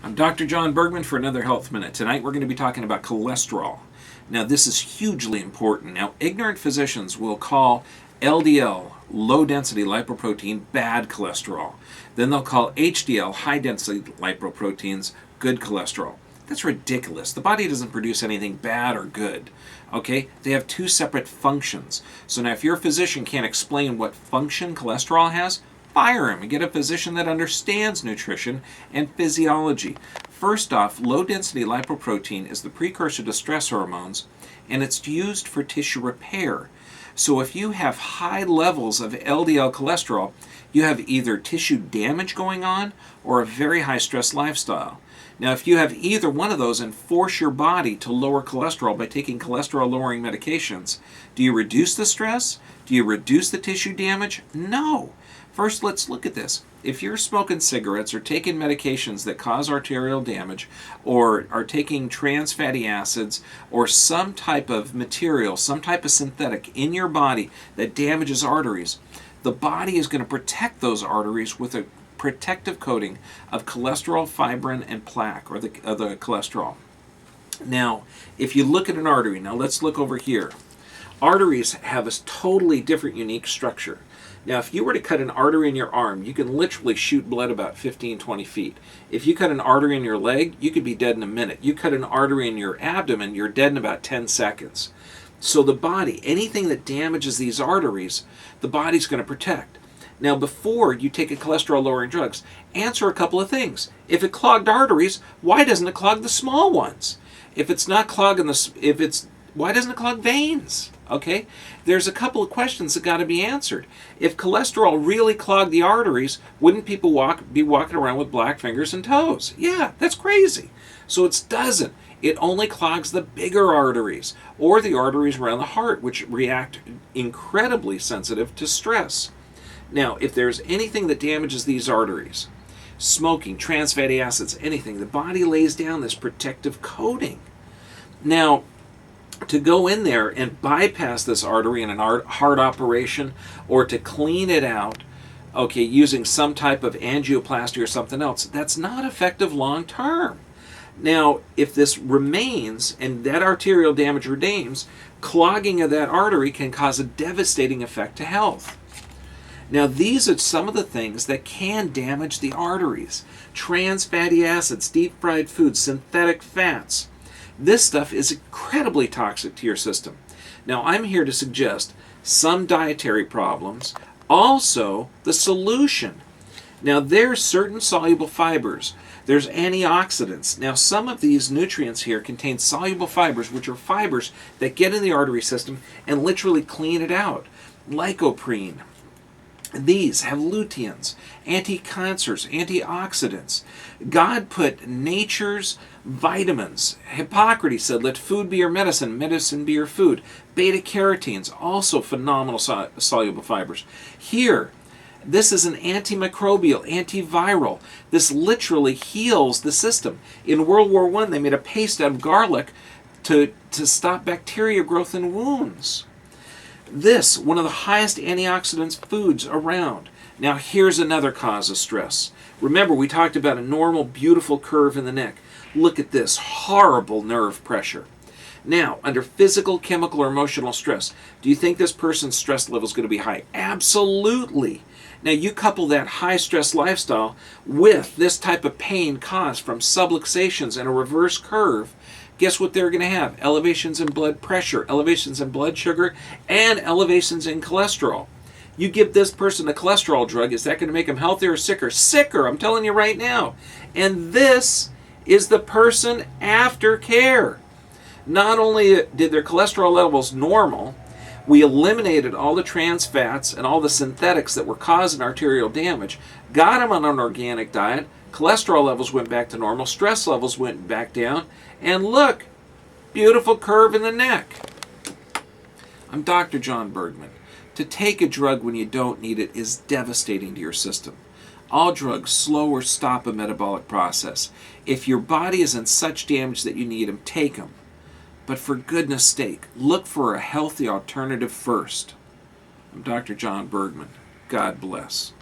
I'm Dr. John Bergman for another Health Minute. Tonight we're going to be talking about cholesterol. Now this is hugely important. Now ignorant physicians will call LDL, low density lipoprotein, bad cholesterol. Then they'll call HDL, high density lipoproteins, good cholesterol. That's ridiculous. The body doesn't produce anything bad or good. Okay? They have two separate functions. So now if your physician can't explain what function cholesterol has, fire him and get a physician that understands nutrition and physiology. First off, low-density lipoprotein is the precursor to stress hormones, and it's used for tissue repair. So if you have high levels of LDL cholesterol, you have either tissue damage going on or a very high stress lifestyle. Now, if you have either one of those and force your body to lower cholesterol by taking cholesterol-lowering medications, do you reduce the stress? Do you reduce the tissue damage? No. First, let's look at this. If you're smoking cigarettes or taking medications that cause arterial damage or are taking trans fatty acids or some type of material, some type of synthetic in your body that damages arteries, the body is going to protect those arteries with a protective coating of cholesterol, fibrin, and plaque, or the cholesterol. Now, if you look at an artery, now let's look over here. Arteries have a totally different, unique structure. Now, if you were to cut an artery in your arm, you can literally shoot blood about 15, 20 feet. If you cut an artery in your leg, you could be dead in a minute. You cut an artery in your abdomen, you're dead in about 10 seconds. So the body, anything that damages these arteries, the body's going to protect. Now, before you take a cholesterol-lowering drugs, answer a couple of things. If it clogged arteries, why doesn't it clog the small ones? If it's not clogging why doesn't it clog veins? Okay, there's a couple of questions that got to be answered. If cholesterol really clogged the arteries, wouldn't people be walking around with black fingers and toes? Yeah, that's crazy. So it doesn't. It only clogs the bigger arteries or the arteries around the heart, which react incredibly sensitive to stress. Now, if there's anything that damages these arteries, smoking, trans fatty acids, anything, the body lays down this protective coating. Now, to go in there and bypass this artery in an heart operation or to clean it out, okay, using some type of angioplasty or something else, that's not effective long term. Now, if this remains and that arterial damage remains, clogging of that artery can cause a devastating effect to health. Now, these are some of the things that can damage the arteries. Trans fatty acids, deep fried foods, synthetic fats. This stuff is incredibly toxic to your system. Now, I'm here to suggest some dietary problems, also the solution. Now, there's certain soluble fibers. There's antioxidants. Now, some of these nutrients here contain soluble fibers, which are fibers that get in the artery system and literally clean it out. Lycopene. These have luteins, anti-cancers, antioxidants. God put nature's vitamins. Hippocrates said, let food be your medicine, medicine be your food. Beta-carotenes, also phenomenal soluble fibers. Here, this is an antimicrobial, antiviral. This literally heals the system. In World War I, they made a paste out of garlic to stop bacteria growth in wounds. This, one of the highest antioxidants foods around. Now here's another cause of stress. Remember, we talked about a normal, beautiful curve in the neck. Look at this horrible nerve pressure. Now, under physical, chemical, or emotional stress, do you think this person's stress level is going to be high? Absolutely. Now, you couple that high stress lifestyle with this type of pain caused from subluxations and a reverse curve, guess what they're going to have? Elevations in blood pressure, elevations in blood sugar, and elevations in cholesterol. You give this person a cholesterol drug, is that going to make them healthier or sicker? Sicker, I'm telling you right now. And this is the person after care. Not only did their cholesterol levels normal, we eliminated all the trans fats and all the synthetics that were causing arterial damage, got them on an organic diet, cholesterol levels went back to normal, stress levels went back down, and look, beautiful curve in the neck. I'm Dr. John Bergman. To take a drug when you don't need it is devastating to your system. All drugs slow or stop a metabolic process. If your body is in such damage that you need them, take them. But for goodness sake, look for a healthy alternative first. I'm Dr. John Bergman. God bless.